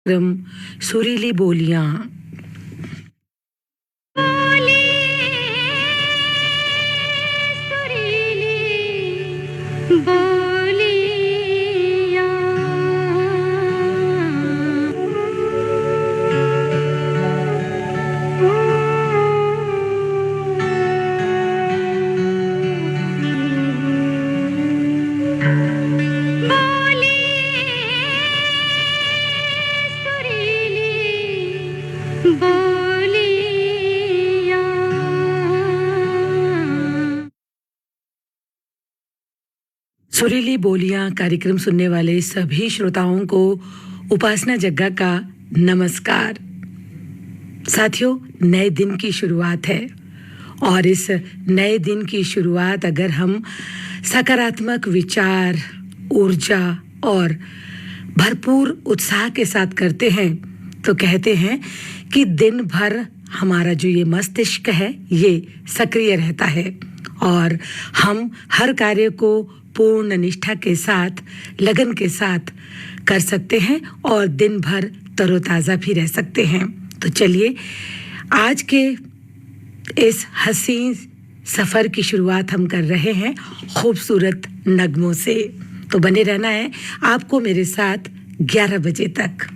क्रम सुरीली बोलियां। सुरीली बोलियां कार्यक्रम सुनने वाले सभी श्रोताओं को उपासना जग्गा का नमस्कार। साथियों, नए दिन की शुरुआत है और इस नए दिन की शुरुआत अगर हम सकारात्मक विचार, ऊर्जा और भरपूर उत्साह के साथ करते हैं तो कहते हैं कि दिन भर हमारा जो ये मस्तिष्क है ये सक्रिय रहता है और हम हर कार्य को पूर्ण निष्ठा के साथ, लगन के साथ कर सकते हैं और दिन भर तरोताज़ा भी रह सकते हैं। तो चलिए आज के इस हसीन सफ़र की शुरुआत हम कर रहे हैं खूबसूरत नगमों से। तो बने रहना है आपको मेरे साथ 11 बजे तक।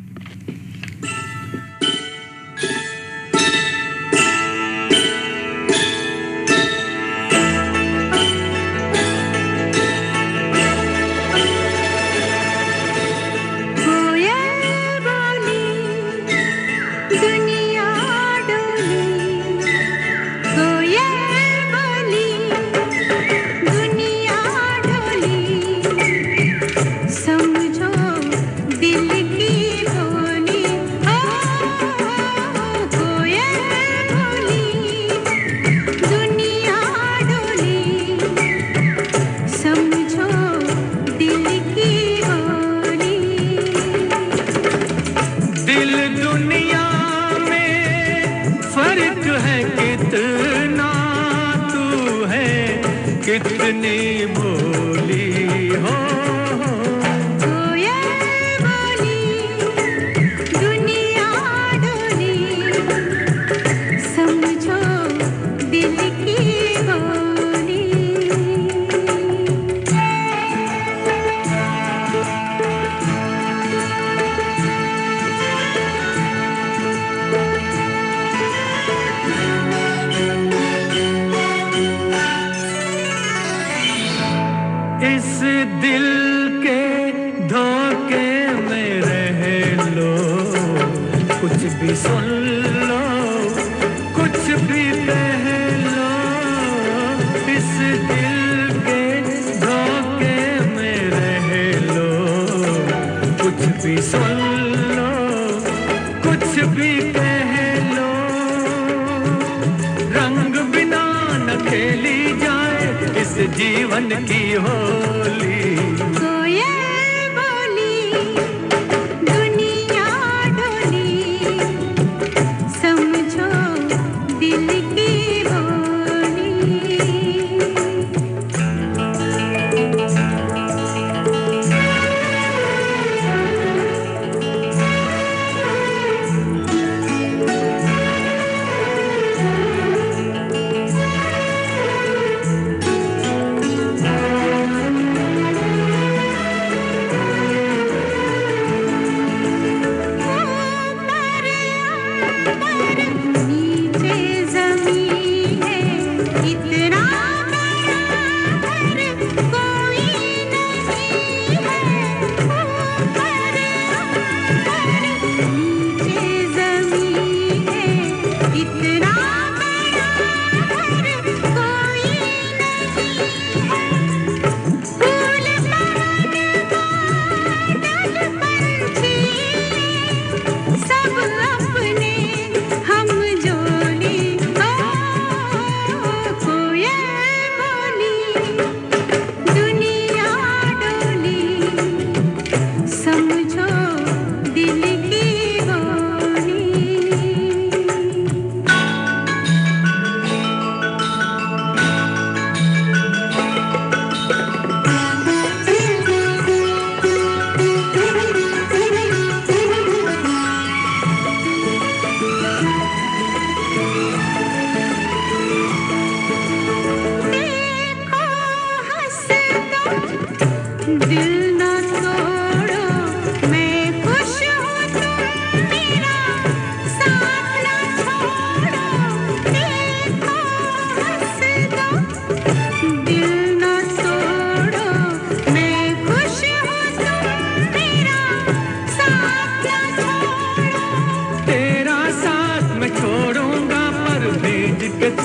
कितनी भोली हो दुनिया डोली, समझो दिल की बोली। इस दिल के धोखे में रह लो, कुछ भी सुन लो, कुछ भी कह लो। इस दिल के धोखे में रह लो, कुछ भी सुन लो, कुछ भी कह लो। रंग बिना न खेली जाए इस जीवन की होली। कोयल बोली दुनिया डोली, समझो दिल की बोली।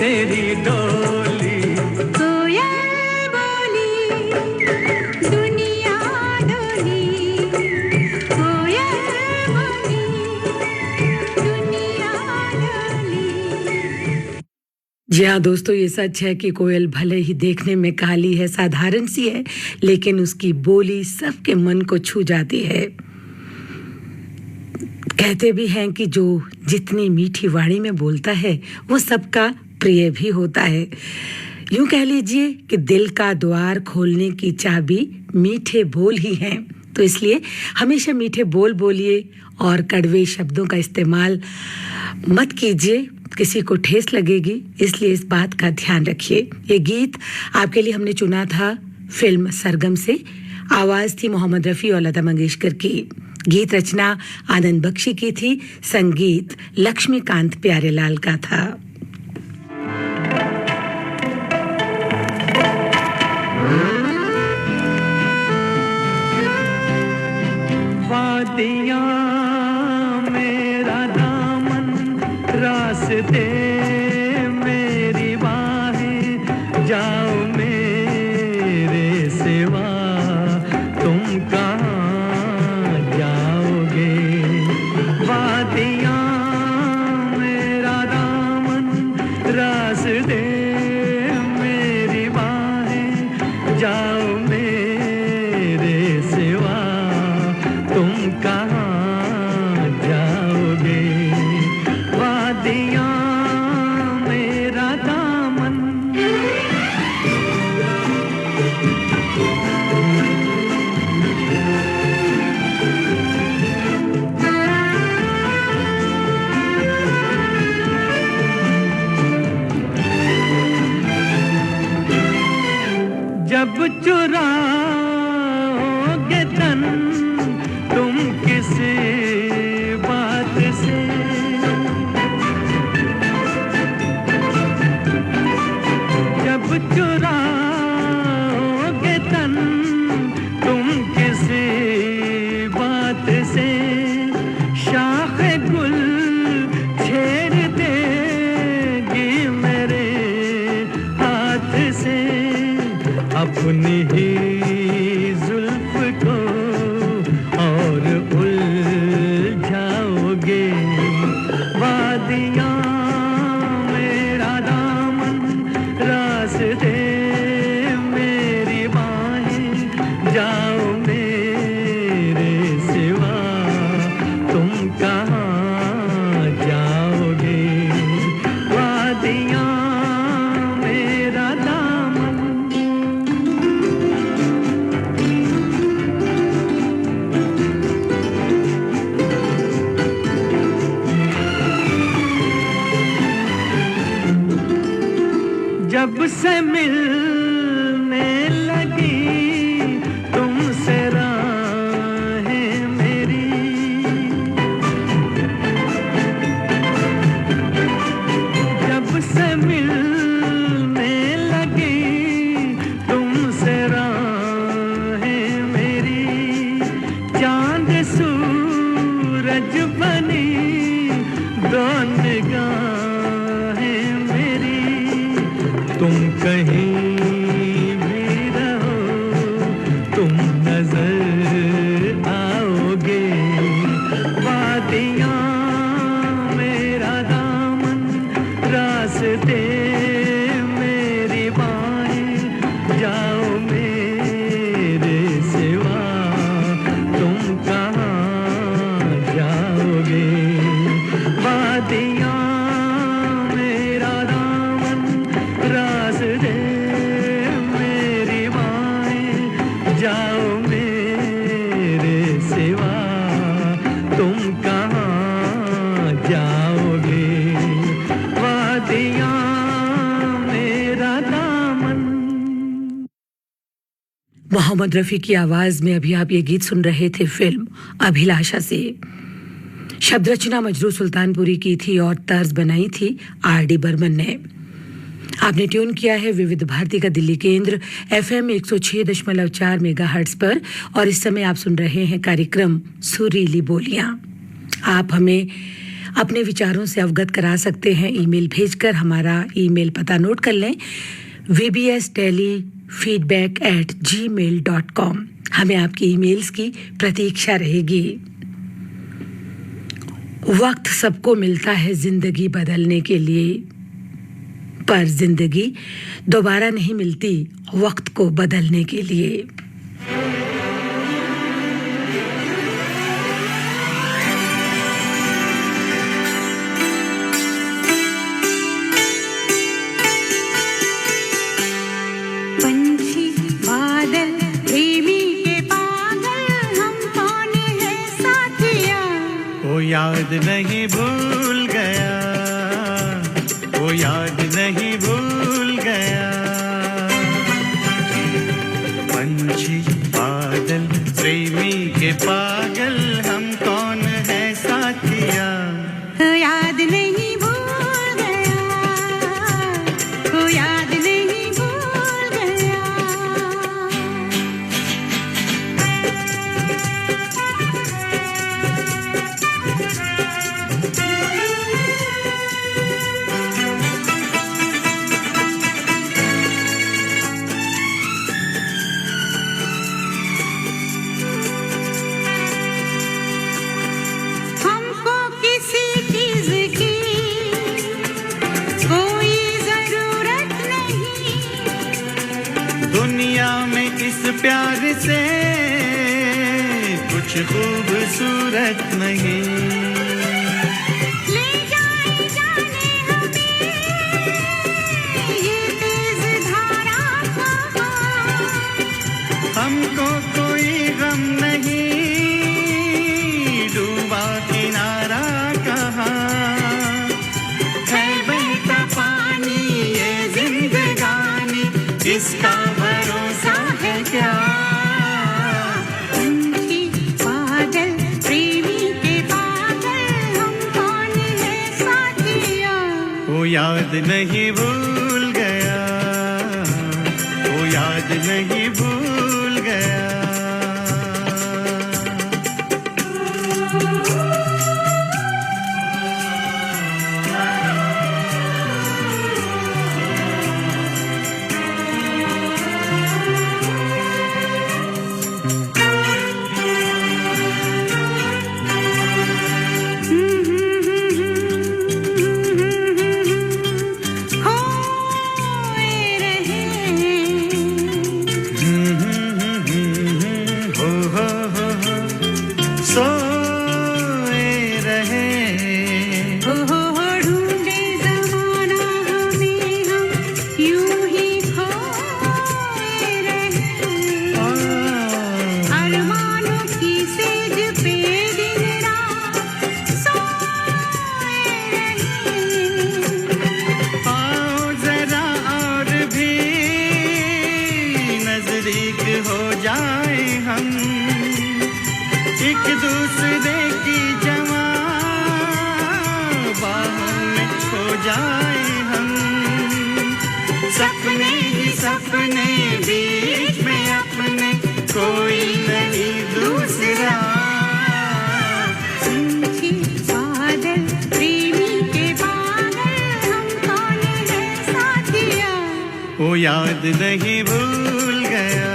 मेरी डोली कोयल बोली दुनिया डोली कोयल बोली दुनिया डोली। जी हाँ दोस्तों, ये सच है कि कोयल भले ही देखने में काली है, साधारण सी है, लेकिन उसकी बोली सबके मन को छू जाती है। कहते भी हैं कि जो जितनी मीठी वाणी में बोलता है वो सबका प्रिय भी होता है। यूं कह लीजिए कि दिल का द्वार खोलने की चाबी मीठे बोल ही हैं। तो इसलिए हमेशा मीठे बोल बोलिए और कड़वे शब्दों का इस्तेमाल मत कीजिए, किसी को ठेस लगेगी, इसलिए इस बात का ध्यान रखिए। ये गीत आपके लिए हमने चुना था फिल्म सरगम से। आवाज थी मोहम्मद रफ़ी और लता मंगेशकर की। गीत रचना आनंद बख्शी की थी, संगीत लक्ष्मीकांत प्यारेलाल का था। वादियाँ मेरा दामन, रास्ते मेरी बाहें, जाओ मेरे सिवा तुम कहाँ जाओगे। वादियाँ मेरा दामन, रास्ते मेरी बाहें, जाओ मेरे सिवा तुम कहाँ जाओगे। वादियाँ मेरा दामन। जब चुराओगे तन तुम किसी बात से, जब चुराओगे तन तुम किसी बात से, शाख गुल छेड़ देगी मेरे हाथ से। अपनी ही जुल्फ को और उलझाओगे। वादियाँ मेरा दामन, रास्ते मेरी बाहें, जाओ मेरे सिवा तुम कहाँ जाओगे। वादियाँ मेरा दामन। जब से मिलने लगी तुमसे राहें मेरी, जब से मिलने लगी तुमसे राहें मेरी, चांद सूरज बनी दो निगाहें मेरी। तुम कहीं भी रहो तुम नजर आओगे। वादियाँ मेरा दामन, रास्ते मेरी बाहें, जाओ मेरे सिवा तुम कहाँ जाओगे। वादियाँ मेरा दामन, रास्ते मेरी बाहें, जाओ मेरे सिवा तुम कहाँ जाओगे। वादियाँ मेरा दामन। मोहम्मद रफ़ी की आवाज में अभी आप ये गीत सुन रहे थे फिल्म अभिलाषा से। शब्द रचना मजरू सुल्तानपुरी की थी और तर्ज बनाई थी आर.डी. बर्मन ने। आपने ट्यून किया है विविध भारती का दिल्ली केंद्र FM 106.4 मेगाहर्ट्ज पर और इस समय आप सुन रहे हैं कार्यक्रम सुरीली बोलियां। आप हमें अपने विचारों से अवगत करा सकते हैं ईमेल भेजकर। हमारा ईमेल पता नोट कर लें, vbsdelhi@gmail.com। हमें आपकी ईमेल्स की प्रतीक्षा रहेगी। वक्त सबको मिलता है जिंदगी बदलने के लिए, पर जिंदगी दोबारा नहीं मिलती वक्त को बदलने के लिए। पंछी बादल प्रेमी के पागल, हम कौन है साथिया? वो याद नहीं भूल गया, वो याद नहीं भूल गया। पंछी बादल प्रेमी के पागल, हम कौन है साथिया? याद नहीं भूल गया, वो याद नहीं भूल गया। हमको किसी चीज की कोई जरूरत नहीं, दुनिया में इस प्यार से कुछ खूबसूरत नहीं। ले जाए जाने हमें ये तेज धारा कहाँ। हमको कोई गम नहीं, डूबा किनारा कहाँ। है बहता पानी ये जिंदगानी, इसका भरोसा है क्या? पंछी बादल प्रेमी के पागल, हम कौन है साथिया? वो याद नहीं भूल गया, वो याद नहीं भूल गया। खोए रहे हो सोए रहे। हो ढूंढे जमाना हमें, हम यूं ही खोए रहे। अरमानों की सेज पे दिन रात सोए रहे। आओ जरा और भी नजदीक हो जाए हम, एक दूसरे की जमा बाहों में खो जाए हम। सपने ही सपने बीच में अपने, कोई नहीं दूसरा। पंछी बादल प्रेमी के पागल, हम कौन है साथिया? वो याद नहीं भूल गया,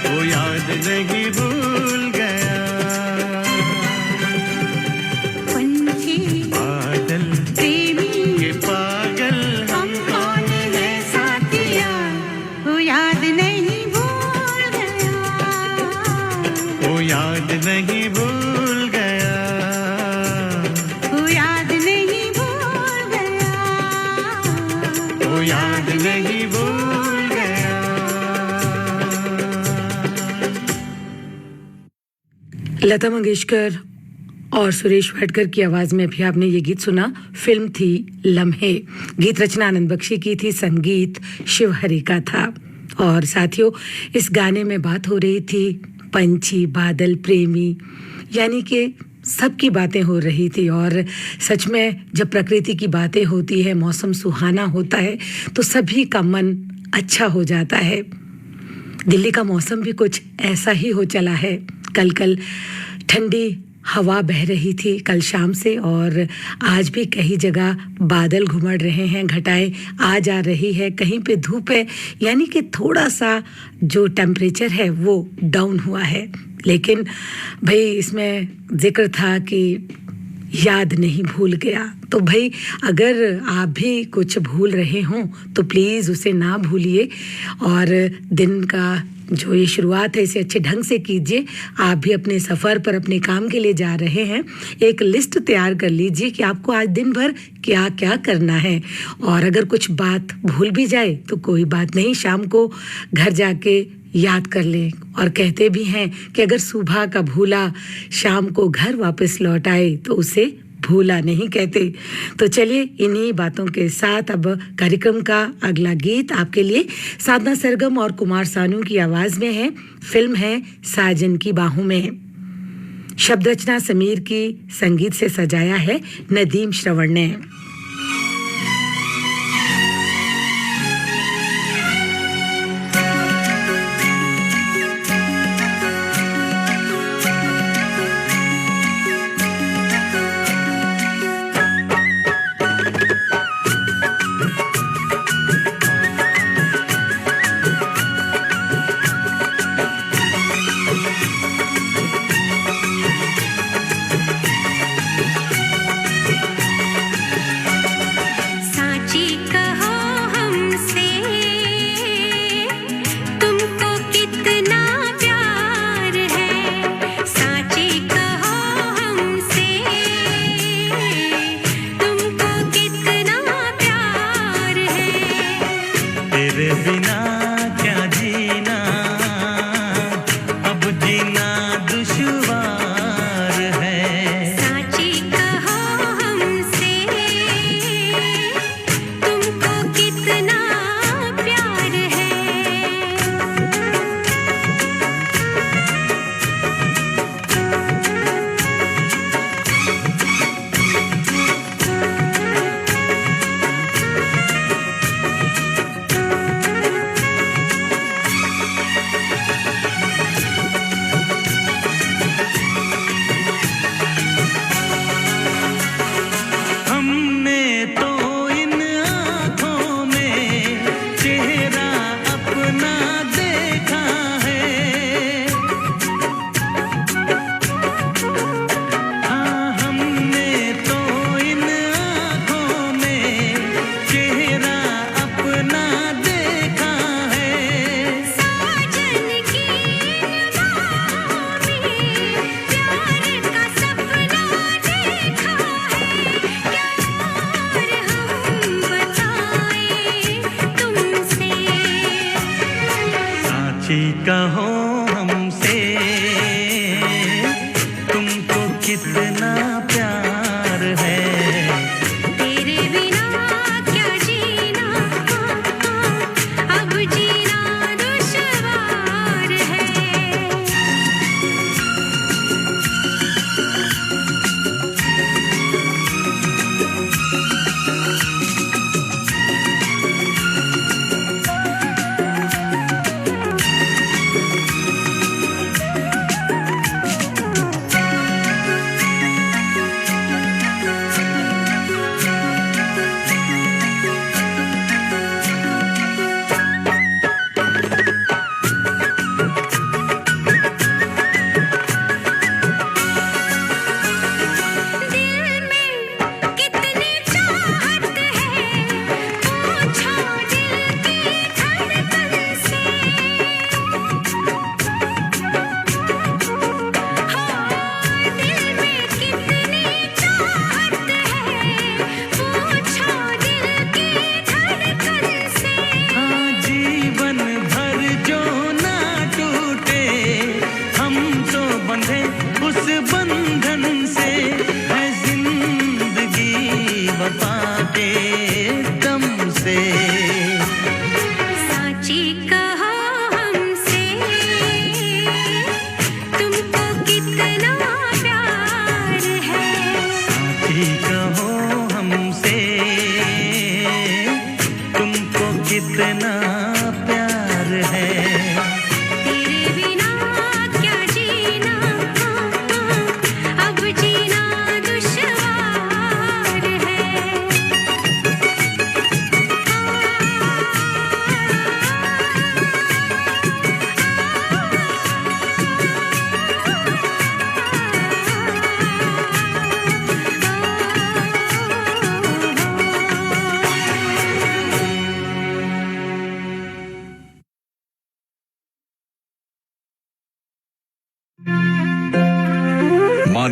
वो याद नहीं भूल गया। पंछी बादल प्रेमी के पागल, हम कौन है साथिया? वो याद नहीं भूल गया, वो याद नहीं भूल गया। वो याद नहीं भूल गया। वो याद नहीं भूल गया। लता मंगेशकर और सुरेश वाडकर की आवाज में भी आपने ये गीत सुना। फिल्म थी लम्हे। गीत रचना आनंद बख्शी की थी, संगीत शिव हरि का था। और साथियों, इस गाने में बात हो रही थी पंछी बादल प्रेमी, यानी कि सबकी बातें हो रही थी। और सच में जब प्रकृति की बातें होती है, मौसम सुहाना होता है, तो सभी का मन अच्छा हो जाता है। दिल्ली का मौसम भी कुछ ऐसा ही हो चला है। कल ठंडी हवा बह रही थी कल शाम से और आज भी कई जगह बादल घुमड़ रहे हैं, घटाएं आ जा रही है, कहीं पे धूप है, यानी कि थोड़ा सा जो टेम्परेचर है वो डाउन हुआ है। लेकिन भाई इसमें जिक्र था कि याद नहीं भूल गया, तो भाई अगर आप भी कुछ भूल रहे हों तो प्लीज़ उसे ना भूलिए और दिन का जो ये शुरुआत है इसे अच्छे ढंग से कीजिए। आप भी अपने सफ़र पर अपने काम के लिए जा रहे हैं, एक लिस्ट तैयार कर लीजिए कि आपको आज दिन भर क्या क्या करना है। और अगर कुछ बात भूल भी जाए तो कोई बात नहीं, शाम को घर जाके याद कर लें। और कहते भी हैं कि अगर सुबह का भूला शाम को घर वापस लौट आए तो उसे भूला नहीं कहते। तो चलिए इन्हीं बातों के साथ अब कार्यक्रम का अगला गीत आपके लिए साधना सरगम और कुमार सानू की आवाज में है। फिल्म है साजन की बाहों में। शब्द रचना समीर की, संगीत से सजाया है नदीम श्रवण ने। कहो हमसे तुमको कितना प्यार है। तेरे बिना क्या जीना, अब जीना दुश्वार है।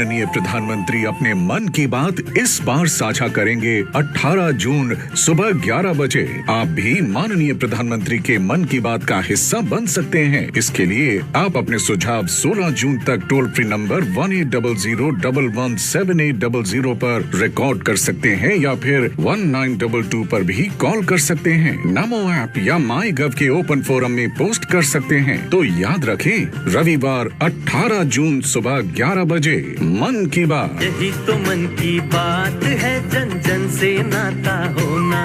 माननीय प्रधानमंत्री अपने मन की बात इस बार साझा करेंगे 18 जून सुबह 11 बजे। आप भी माननीय प्रधानमंत्री के मन की बात का हिस्सा बन सकते हैं। इसके लिए आप अपने सुझाव 16 जून तक टोल फ्री नंबर 1800117800 पर रिकॉर्ड कर सकते हैं या फिर 1922 पर भी कॉल कर सकते हैं। नमो ऐप या माई गव के ओपन फोरम में पोस्ट कर सकते हैं। तो याद रखें, रविवार 18 जून सुबह 11 बजे मन की बात। यही तो मन की बात है, जन जन से नाता होना।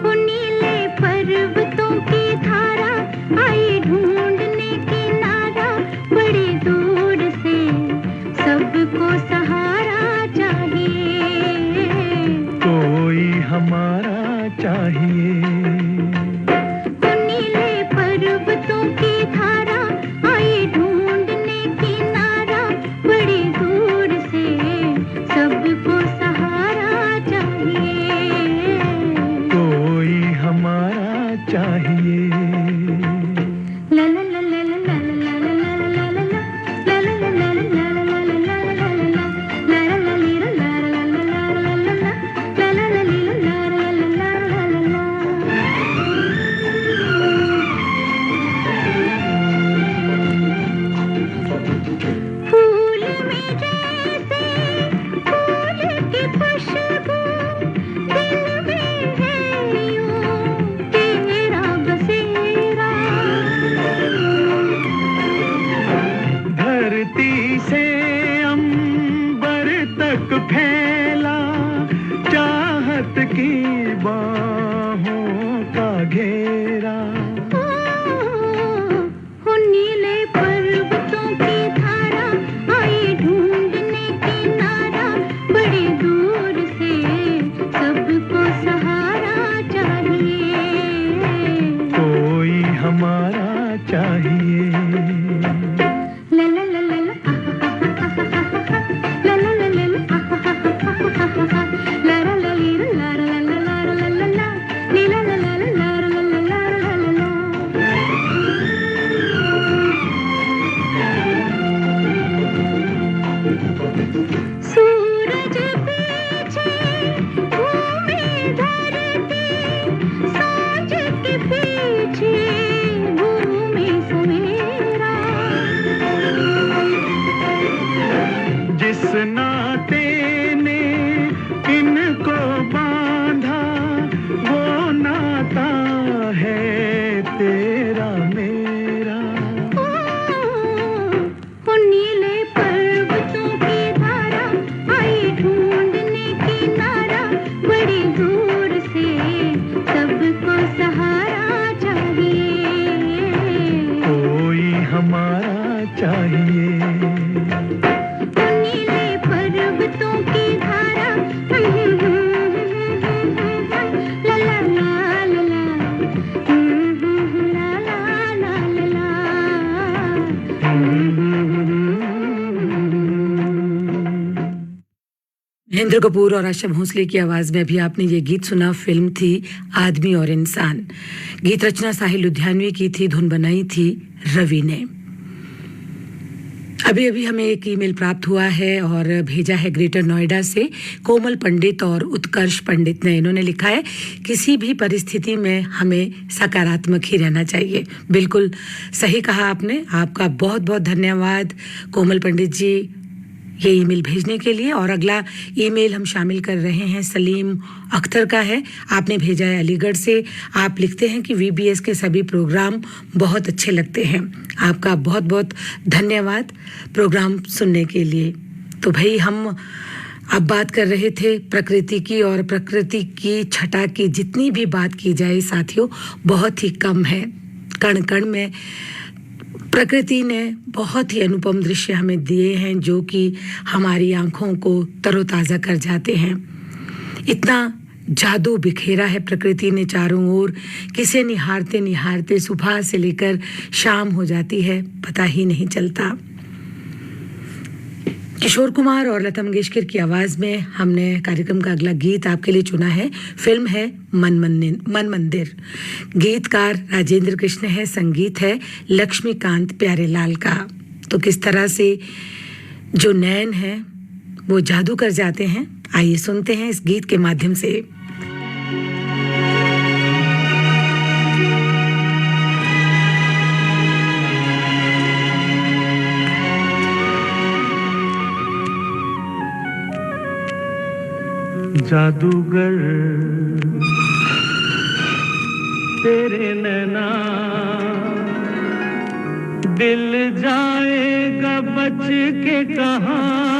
वो नीले पर्वतों की धारा आई ढूंढने किनारा, बड़ी दूर से सबको सहारा चाहिए। कोई हमारा चाहिए। वो नीले पर्वतों की धारा आई ढूंढने किनारा, बड़ी दूर से सबको सहारा चाहिए। कोई हमारा चाहिए। ला ला ला ला ला ला ला ला ला ला ला ला ला ला ला ला फूल में जैसे फूल की खुशबू, दिल में है यूं तेरा बसेरा। धरती से अंबर तक फैला चाहत की बाहों का घेरा। हो नीले पर्वतों की धारा आई ढूंढने किनारा, बड़ी दूर से सबको सहारा चाहिए। कोई हमारा चाहिए। ला ला ला ला ला ला ला ला ला ला ला ला ली ला ला ला ला ला ला ला ला ली ला ला ला ला ला ला ला ला ला। सूरज पीछे घूमे धरती, सांझ के पीछे घूमे सवेरा। जिस नाते ने इनको बांधा, वो नाता है तेरा मेरा। वो नीले पर्वतों की धारा आई ढूंढने किनारा, बड़ी दूर से सबको सहारा चाहिए। कोई हमारा चाहिए। वो नीले पर्वतों की धारा ला ला ला ला ला ला ला ला महेंद्र कपूर और आशा भोसले की आवाज में अभी आपने ये गीत सुना। फिल्म थी आदमी और इंसान। गीत रचना साहिल लुधियानवी की थी, धुन बनाई थी रवि ने। अभी अभी हमें एक ईमेल प्राप्त हुआ है और भेजा है ग्रेटर नोएडा से कोमल पंडित और उत्कर्ष पंडित ने। इन्होंने लिखा है, किसी भी परिस्थिति में हमें सकारात्मक ही रहना चाहिए। बिल्कुल सही कहा आपने। आपका बहुत बहुत धन्यवाद कोमल पंडित जी ये ईमेल भेजने के लिए। और अगला ईमेल हम शामिल कर रहे हैं, सलीम अख्तर का है। आपने भेजा है अलीगढ़ से। आप लिखते हैं कि वीबीएस के सभी प्रोग्राम बहुत अच्छे लगते हैं। आपका बहुत बहुत धन्यवाद प्रोग्राम सुनने के लिए। तो भाई हम अब बात कर रहे थे प्रकृति की, और प्रकृति की छटा की जितनी भी बात की जाए साथियों, बहुत ही कम है। कण कण में प्रकृति ने बहुत ही अनुपम दृश्य हमें दिए हैं जो कि हमारी आंखों को तरोताज़ा कर जाते हैं। इतना जादू बिखेरा है प्रकृति ने चारों ओर, किसे निहारते निहारते सुबह से लेकर शाम हो जाती है, पता ही नहीं चलता। किशोर कुमार और लता मंगेशकर की आवाज में हमने कार्यक्रम का अगला गीत आपके लिए चुना है। फिल्म है मन मंदिर। गीतकार राजेंद्र कृष्ण है, संगीत है लक्ष्मीकांत प्यारेलाल का। तो किस तरह से जो नयन है वो जादू कर जाते हैं, आइए सुनते हैं इस गीत के माध्यम से। जादूगर तेरे नैना दिल जाएगा बच के कहाँ।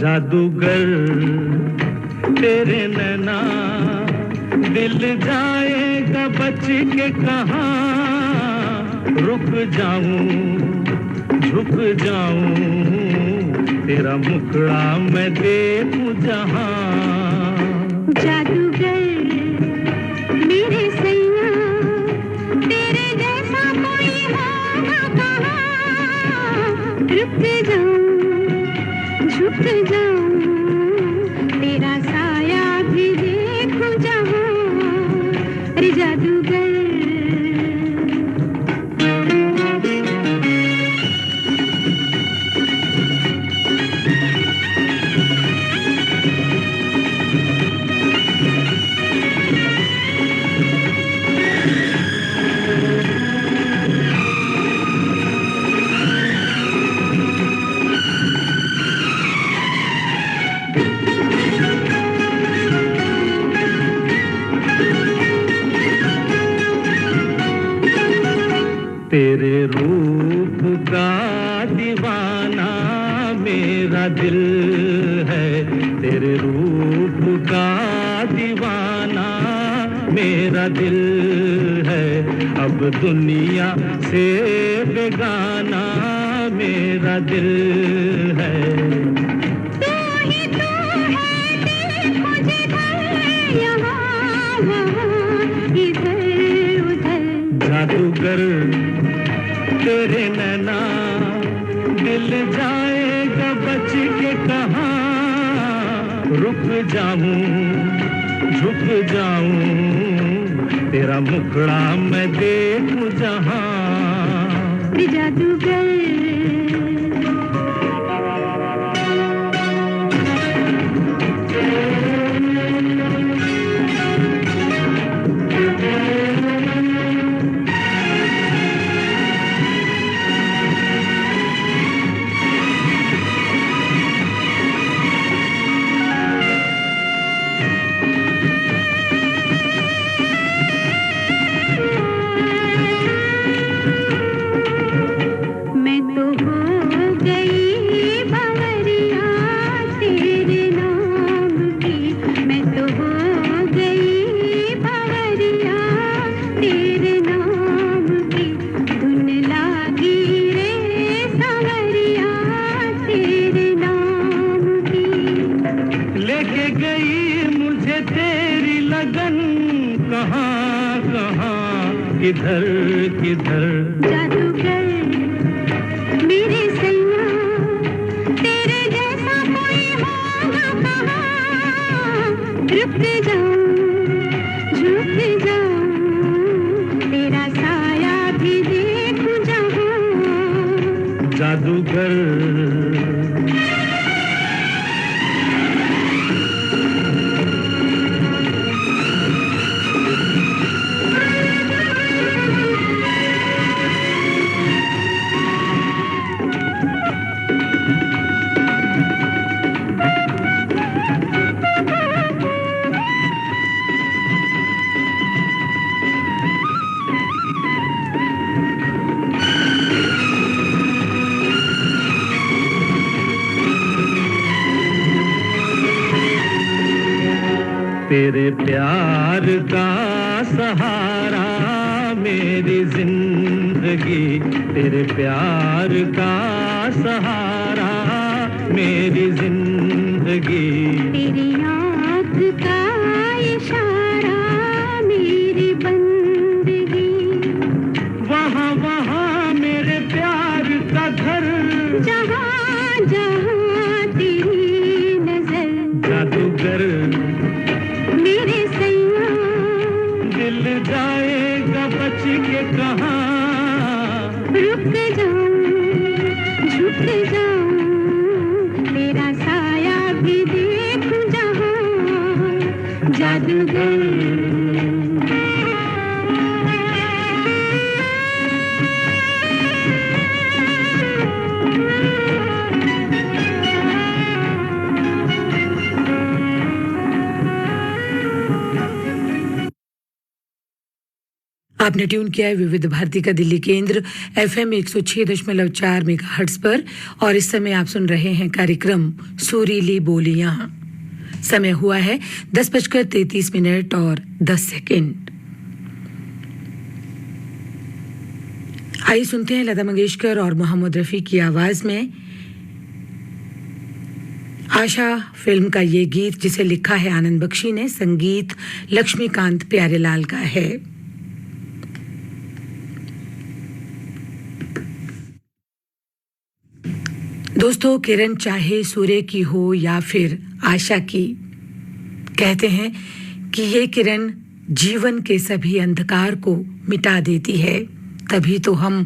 जादूगर तेरे नैना दिल जाएगा बच के कहाँ। रुक जाऊं झुक जाऊं तेरा मुखड़ा मैं देखूं जहाँ। जादूगर मेरे सैया तेरे जैसा कोई होगा कहाँ। रुक जाऊं झुक जाऊं तेरा साया भी देखूं जहाँ। अरे जादूगर तेरे रूप का दीवाना मेरा दिल है। तेरे रूप का दीवाना मेरा दिल है। अब दुनिया से बेगाना मेरा दिल है। तू ही तू है देखो जिधर यहाँ वहाँ इधर उधर। जादूगर तेरे नैना दिल जाएगा बच के कहाँ। रुक जाऊं झुक जाऊं तेरा मुखड़ा मैं देखूं जहाँ। जादूगर किधर किधर। जादूगर मेरे सैया तेरे जैसा कोई होगा कहाँ। रुक जाऊं झुक जाऊं तेरा साया भी देखूं जहाँ। जादूगर तेरे प्यार का सहारा मेरी जिंदगी तेरे प्यार का सहारा, मेरी जिंदगी तेरी आँख का इशारा मेरी बंदगी, वहाँ वहाँ मेरे प्यार का घर, जहाँ जहाँ तेरी नजर, जादूगर मेरे सैया दिल जाएगा बच के कहाँ, रुक जाऊं झुक जाऊं तेरा साया भी देखूं जहाँ, जादूगर आपने ट्यून किया है विविध भारती का दिल्ली केंद्र FM 106.4 मेगाहर्ट्ज पर और इस समय आप सुन रहे हैं कार्यक्रम सुरीली बोलियां। समय हुआ है 10:33 और 10 सेकंड। आइए सुनते हैं लता मंगेशकर और मोहम्मद रफी की आवाज में आशा फिल्म का ये गीत, जिसे लिखा है आनंद बख्शी ने, संगीत लक्ष्मीकांत प्यारेलाल का है। दोस्तों, किरण चाहे सूर्य की हो या फिर आशा की, कहते हैं कि ये किरण जीवन के सभी अंधकार को मिटा देती है। तभी तो हम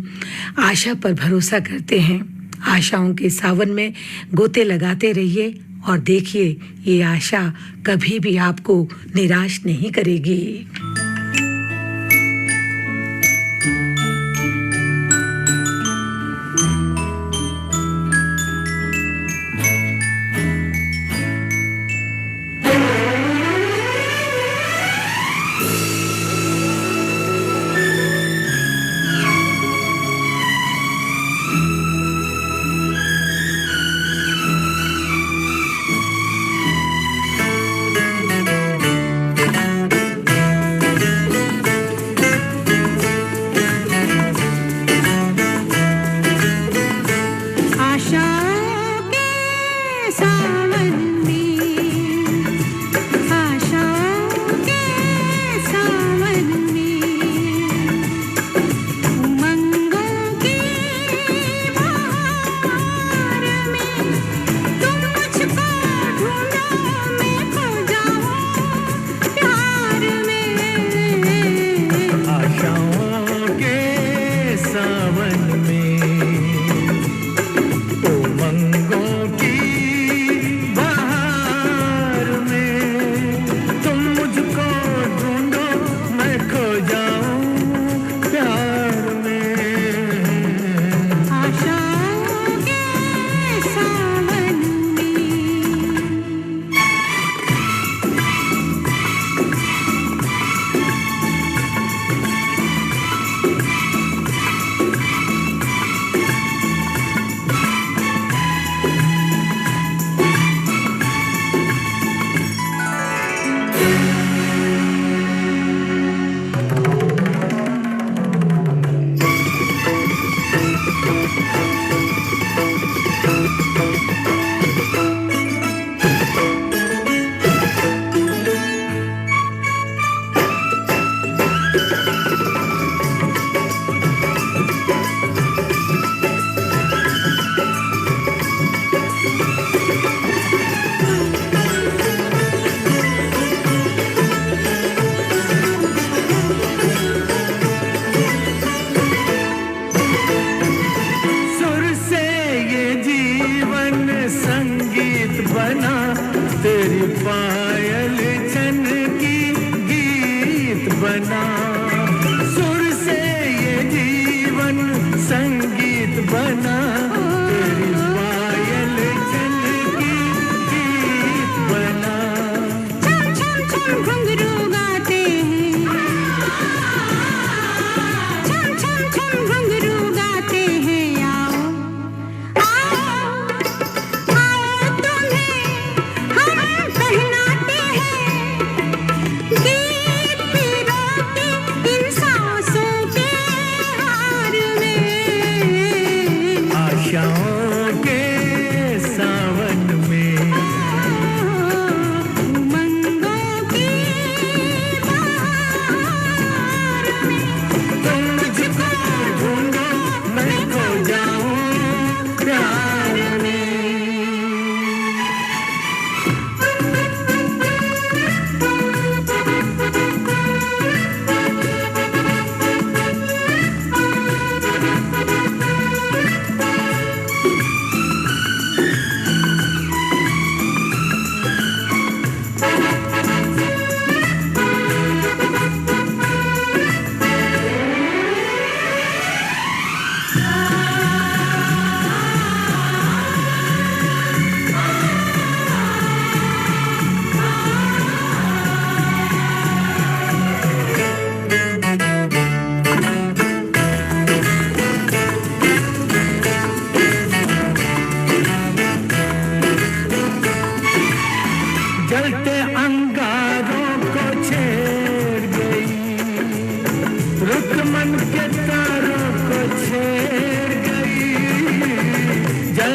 आशा पर भरोसा करते हैं। आशाओं के सावन में गोते लगाते रहिए और देखिए, ये आशा कभी भी आपको निराश नहीं करेगी।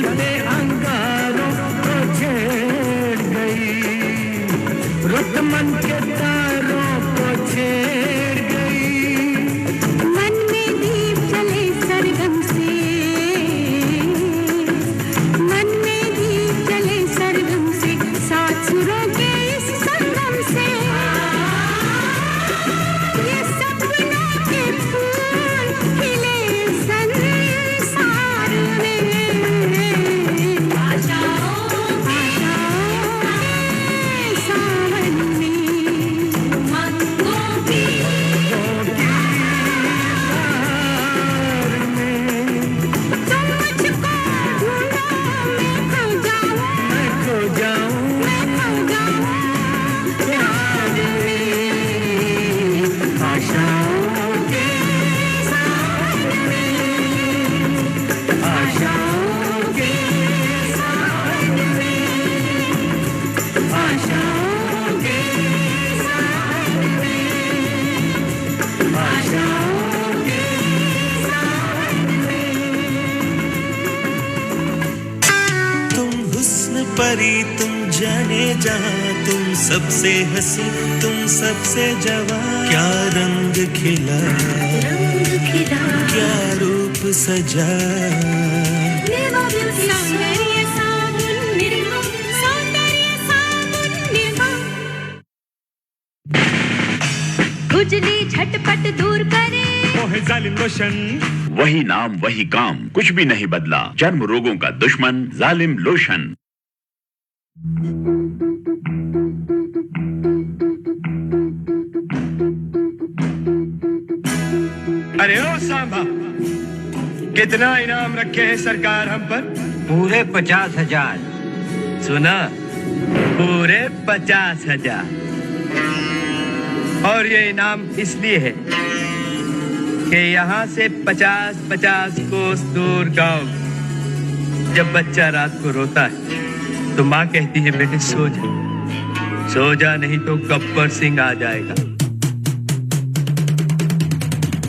जलते अंगारों को छेड़ गई, रुत मन के तारों को छेड़ गई। मन में दीप जले सरगम से, मन में दीप जले सरगम से, सात सुरों के इस संगम से, ये सपनों के फूल खिले संसार में, आशाओं के सावन में, मंगों की तुम मुझको ढूंढो, मैं खो जाऊं, मैं खो जाऊं मैं खो जाऊं प्यार में, आशाओं के सावन में, आशाओं के सावन में, आशाओं के सावन में, आशाओं के सावन में। तुम हुस्न परी तुम जाने जहां, तुम सबसे हंसी तुम सबसे जवां, क्या रंग खिला रंग खिला क्या रूप सजा, सौंदर्य साबुन निर्मा, सौंदर्य साबुन निर्मा, खुजली झटपट दूर करे, मोहे जालिम लोशन। वही नाम वही काम, कुछ भी नहीं बदला। चर्म रोगों का दुश्मन जालिम लोशन। अरे ओ सांबा, कितना इनाम रखे हैं सरकार हम पर? पूरे 50,000। सुना, पूरे 50,000। और ये इनाम इसलिए है कि यहाँ से 50-50 कोस दूर गांव, जब बच्चा रात को रोता है तो माँ कहती है बेटे सो जा, सो जा नहीं तो गब्बर सिंह आ जाएगा।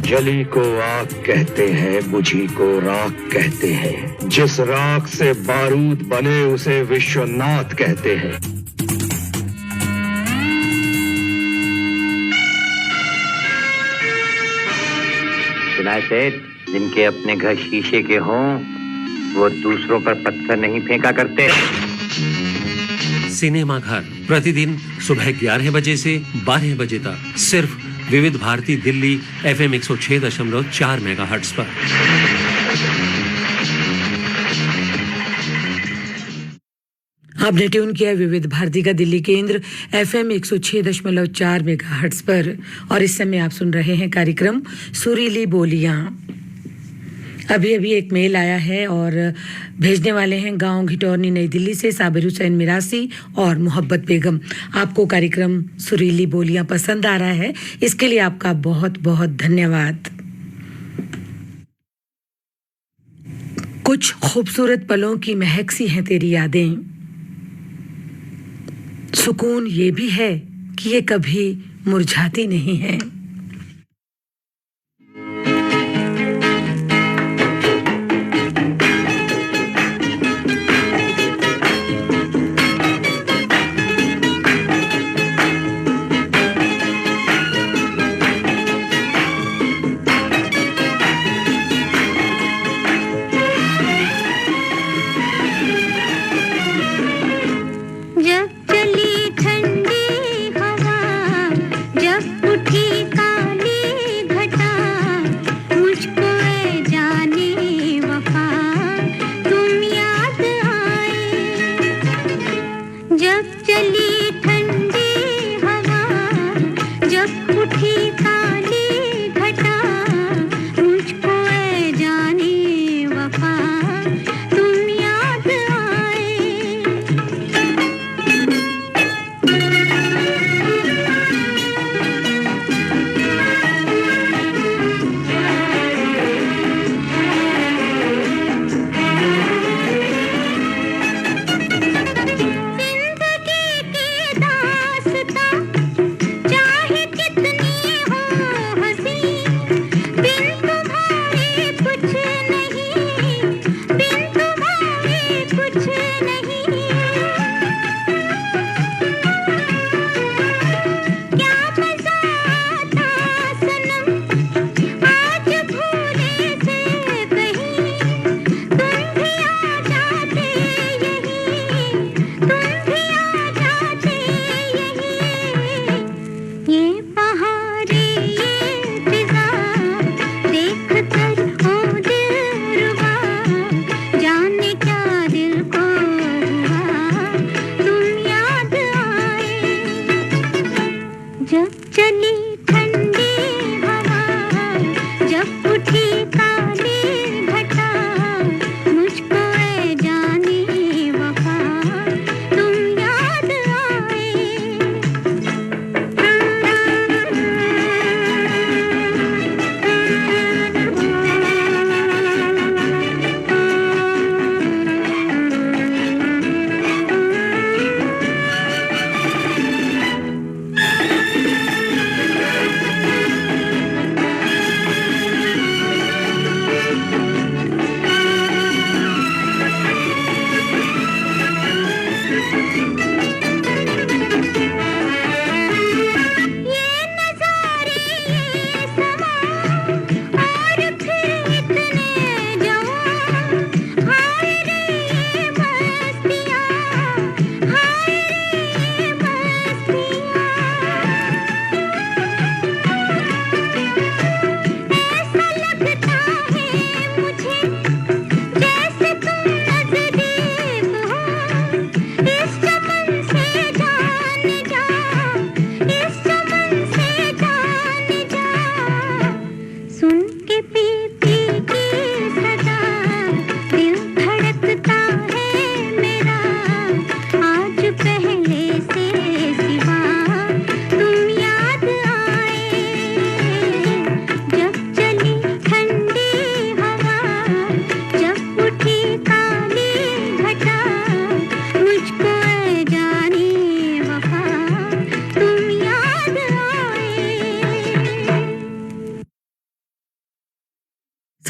जली को आग कहते हैं, बुझी को राख कहते हैं, जिस राख से बारूद बने उसे विश्वनाथ कहते हैं। सुनाए सेठ, जिनके अपने घर शीशे के हों वो दूसरों पर पत्थर नहीं फेंका करते। सिनेमा घर प्रतिदिन सुबह 11 बजे से 12 बजे तक सिर्फ विविध भारती दिल्ली FM 106.4 मेगाहर्ट्ज पर। आपने ट्यून किया विविध भारती का दिल्ली केंद्र FM 106.4 मेगाहर्ट्ज पर और इस समय आप सुन रहे हैं कार्यक्रम सुरीली बोलियां। अभी अभी एक मेल आया है और भेजने वाले हैं गांव घिटौरनी नई दिल्ली से साबिर हुसैन मिरासी और मोहब्बत बेगम। आपको कार्यक्रम सुरीली बोलियां पसंद आ रहा है, इसके लिए आपका बहुत बहुत धन्यवाद। कुछ खूबसूरत पलों की महक सी हैं तेरी यादें, सुकून ये भी है कि ये कभी मुरझाती नहीं है। जब चली ठंडी हवा, जब उठी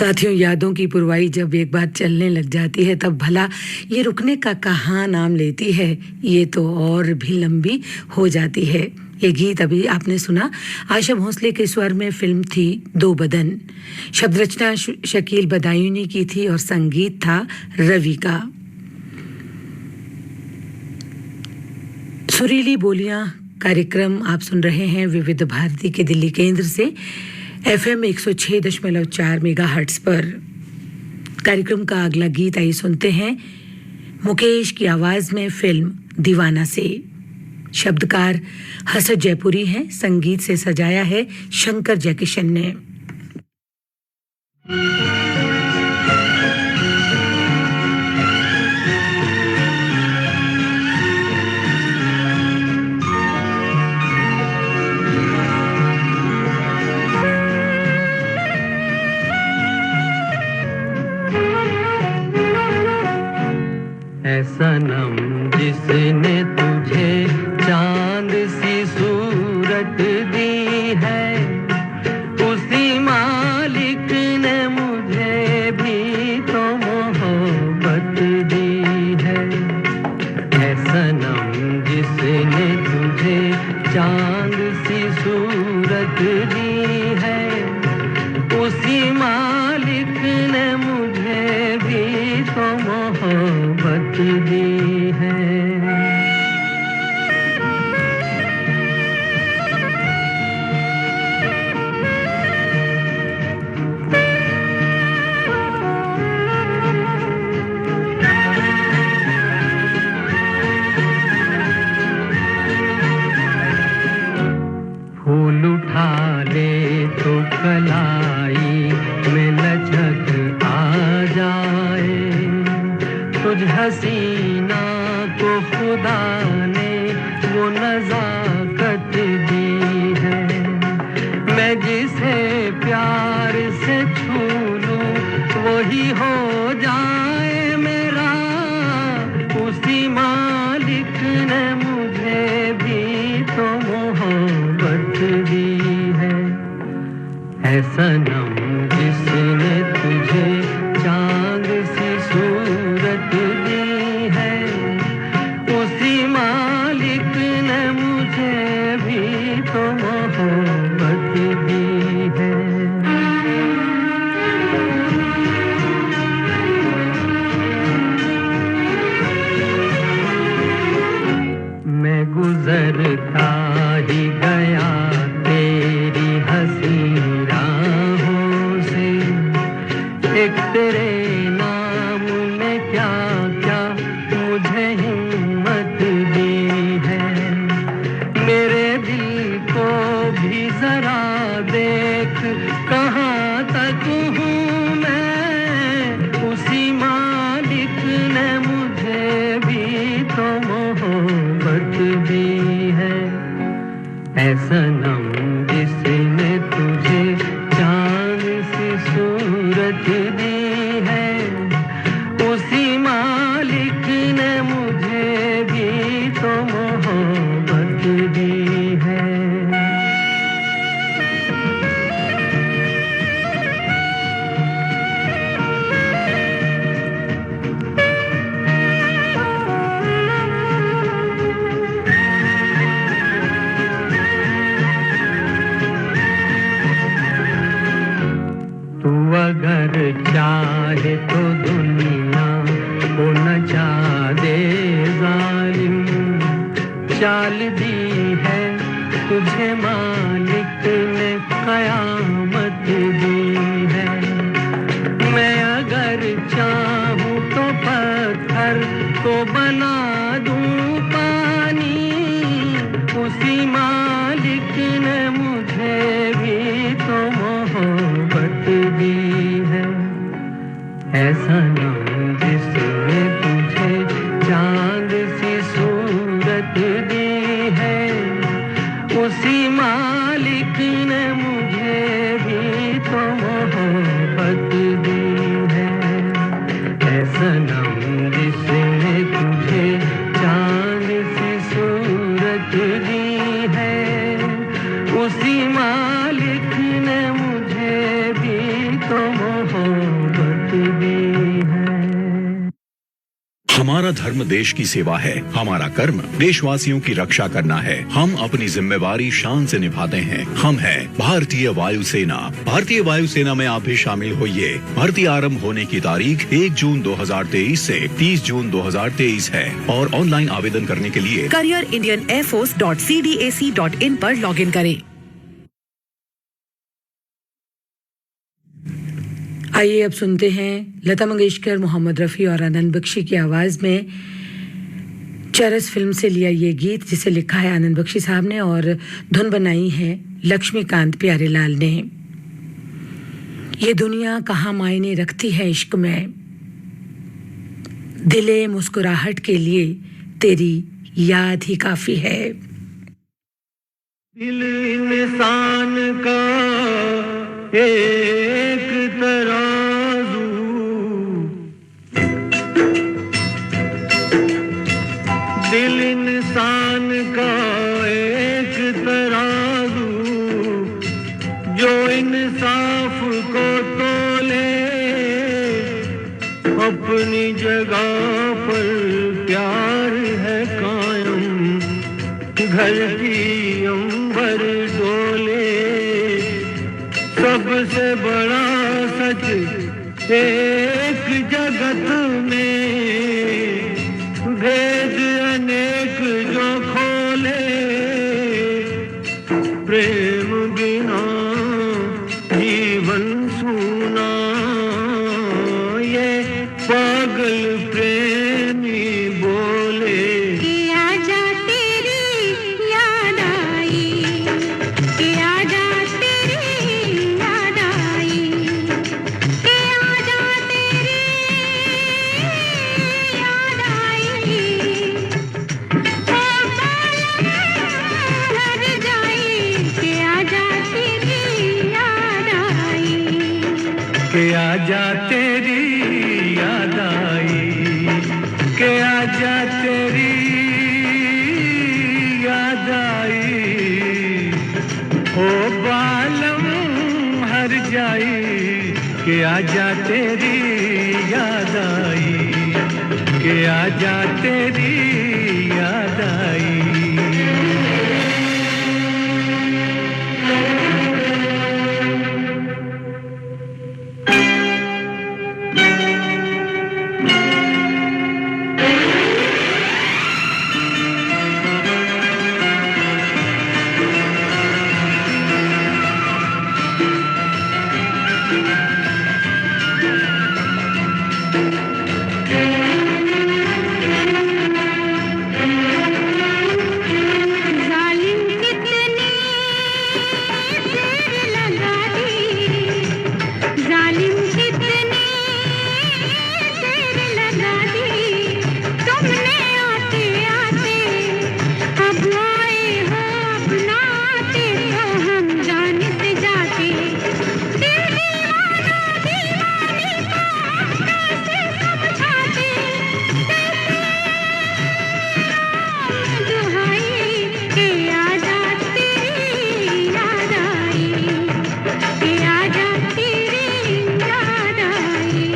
साथियों, यादों की पुरवाई जब एक बार चलने लग जाती है तब भला ये रुकने का कहाँ नाम लेती है, ये तो और भी लंबी हो जाती है। ये गीत अभी आपने सुना आशा भोसले के स्वर में, फिल्म थी दो बदन। शब्द रचना शकील बदायूनी की थी और संगीत था रवि का। सुरीली बोलियां कार्यक्रम आप सुन रहे हैं विविध भारती के दिल्ली केंद्र से FM 106.4 मेगाहर्ट्ज पर। कार्यक्रम का अगला गीत आइए सुनते हैं मुकेश की आवाज में, फिल्म दीवाना से। शब्दकार हसरत जयपुरी हैं, संगीत से सजाया है शंकर जयकिशन ने। सनम जिसने तुझे चांद सी सूरत दी है, उसी मालिक ने मुझे भी तो मोहब्बत दी है। ऐ सनम जिसने तुझे चांद सी सूरत दी है, उसी मालिक ने मुझे भी तो मोहब्बत दी है। फूल उठा ले तो कलाई में लचक आ जाए, तुझ हसीना को खुदा ने वो नजाकत दी है। मैं जिसे प्यार से छू लूं वही हो जाए मेरा, उसी मालिक ने मुझे भी तो मोहब्बत दी है। ऐ सनम जिसने तुझे चांद सी सूरत दी है, उसी मालिक ने मुझे भी तो मोहब्बत दी है। मैं गुजरता ही गया तेरी हंसी राहों से, एक तेरे नाम ने क्या क्या मुझे हिम्मत दी है। मेरे दिल को भी जरा देख कहाँ तक हूँ मैं, उसी मालिक ने मुझे भी तो मोहब्बत दी है। ऐ सनम जिसने तुझे चांद सी सूरत दी है, उसी मालिक ने मुझे भी तो मोहब्बत दी है। तू अगर चाहे तो दुनिया को नचा दे जालिम, चाल दी है तुझे मालिक ने कयामत दी है। मैं अगर चाहूँ तो पत्थर को बना दूँ पानी, उसी मालिक ने मुझे भी तो मोहब्बत दी है। ऐ सनम जिसने तुझे चांद सी सूरत दी है, उसी मालिक ने मुझे भी तो मोहब्बत दी है। ऐ सनम जिसने तुझे चांद सी सूरत दी है, उसी मालिक ने मुझे भी तो मोहब्बत हमारा धर्म देश की सेवा है, हमारा कर्म देशवासियों की रक्षा करना है। हम अपनी जिम्मेवारी शान से निभाते हैं। हम है भारतीय वायुसेना। भारतीय वायुसेना में आप भी शामिल होइए। भर्ती आरंभ होने की तारीख 1 जून 2023 से 30 जून 2023 है और ऑनलाइन आवेदन करने के लिए careerindianairforce.cdac.in पर लॉगिन करें। आइए अब सुनते हैं लता मंगेशकर, मोहम्मद रफ़ी और आनंद बख्शी की आवाज़ में चरस फिल्म से लिया ये गीत, जिसे लिखा है आनंद बख्शी साहब ने और धुन बनाई है लक्ष्मीकांत प्यारेलाल ने। ये दुनिया कहाँ मायने रखती है इश्क में, दिले मुस्कुराहट के लिए तेरी याद ही काफ़ी है। दिल इंसान का एक तराजू, दिल इंसान का एक तराजू, जो इंसाफ को तोले, अपनी जगह पर प्यार है कायम, घर की अंबर डोले। सबसे बड़ा सच एक जगत में, भेद अनेक जो खोले, प्रेम बिना जीवन सूना, ये पागल प्रेमी बोले। कि आजा तेरी याद आई, कि आजा तेरी याद आई, कि आजा तेरी याद आई, ओ बालम हर जाई, कि आजा तेरी याद आई, के आजा तेरी याद आई, के आजा तेरी याद आई, ओ बालम हर जाई, के आजा तेरी याद आई, के आजा तेरी याद आई। जालिम कितने तेर लगा दी, जालिम कितने तेर लगा दी, तुमने आते आते अब आए हो अपना आते, तो हम जाने से जाते, दिल दीवाना दीवानी को हम कैसे समझाते, दुहाई के आजा तेरी याद आई, के आजा तेरी याद आई।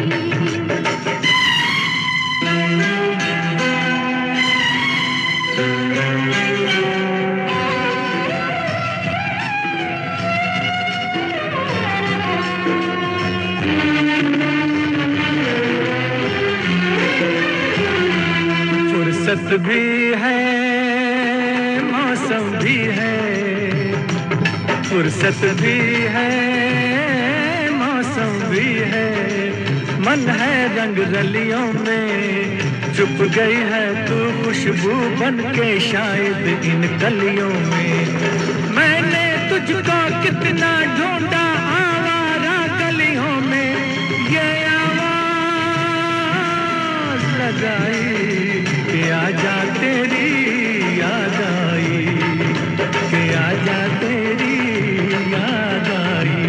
फुर्सत भी है, मौसम भी है, फुर्सत भी है, मौसम भी है, मन है रंग रलियों में, चुप गई है तू खुशबू बन के शायद इन कलियों में। मैंने तुझको कितना ढूंढा आवारा गलियों में, ये आवाज लगाई कि आजा तेरी याद आई, कि आजा तेरी याद आई।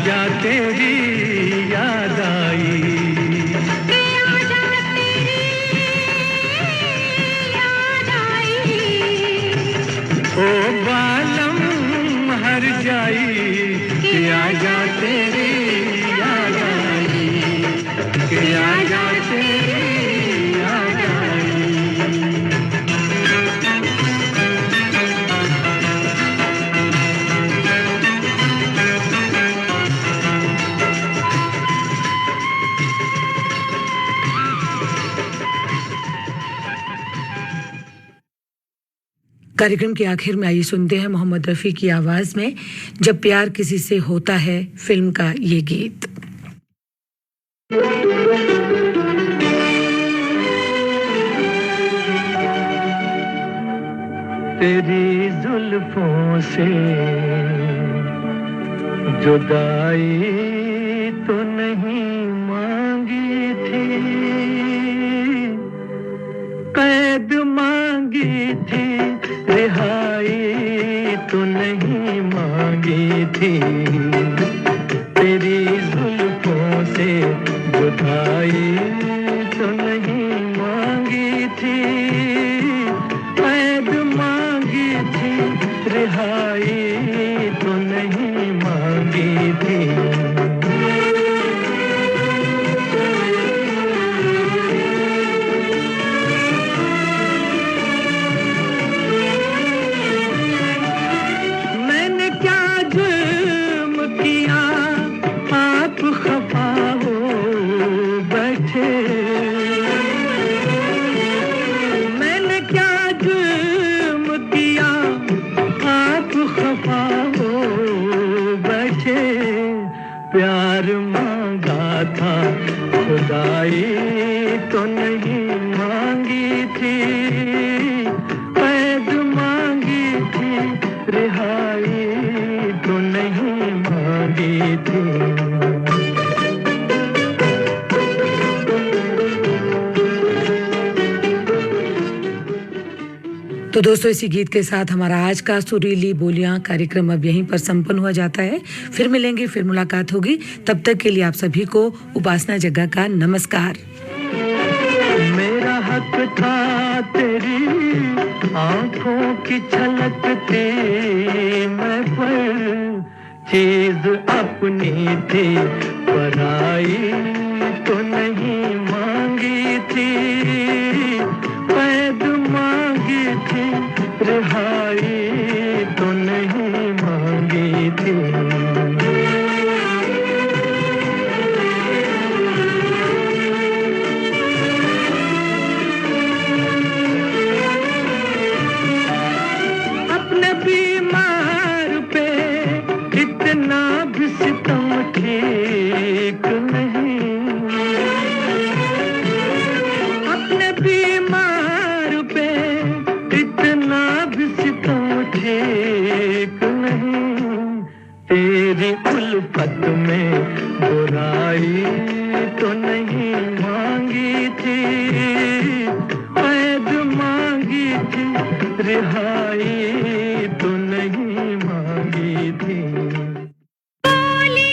आजा तेरी याद आई, के आजा तेरी याद आई, ओ बालम हर जाई कि आजा तेरी याद आई, कि आजा तेरी याद आई। कार्यक्रम के आखिर में आइए सुनते हैं मोहम्मद रफ़ी की आवाज में जब प्यार किसी से होता है फिल्म का ये गीत। तेरी जुल्फों से जुदाई तो नहीं मांगी थी, कैद मांगी थी, रिहाई तो नहीं मांगी थी। तेरी जुल्फों से जुदाई तो नहीं मांगी थी, कैद मांगी थी, रिहाई तो नहीं मांगी थी। मैंने क्या जुर्म किया आप खफा हो बैठे, मैंने क्या जुर्म किया आप खफा हो बैठे। प्यार मांगा था खुदाई तो नहीं मांगी थी, कैद मांगी थी, रिहाई तो नहीं मांगी थी। तो दोस्तों इसी गीत के साथ हमारा आज का सुरीली बोलियां कार्यक्रम अब यहीं पर संपन्न हुआ जाता है। फिर मिलेंगे, फिर मुलाकात होगी। तब तक के लिए आप सभी को उपासना जग्गा का नमस्कार। मेरा हक था तेरी आंखों की छलकती मैं पर, चीज अपनी थी पराई तो नहीं मांगी थी, कैद मांगी थी, रिहाई तो नहीं मांगी थी। अपने बीमार पे इतना भी सितम ठीक नहीं, अपने बीमार पे इतना भी सितम ठीक नहीं। तेरी उल्फत में बुराई तो नहीं मांगी थी, कैद मांगी थी, रिहाई तो नहीं मांगी थी। बोली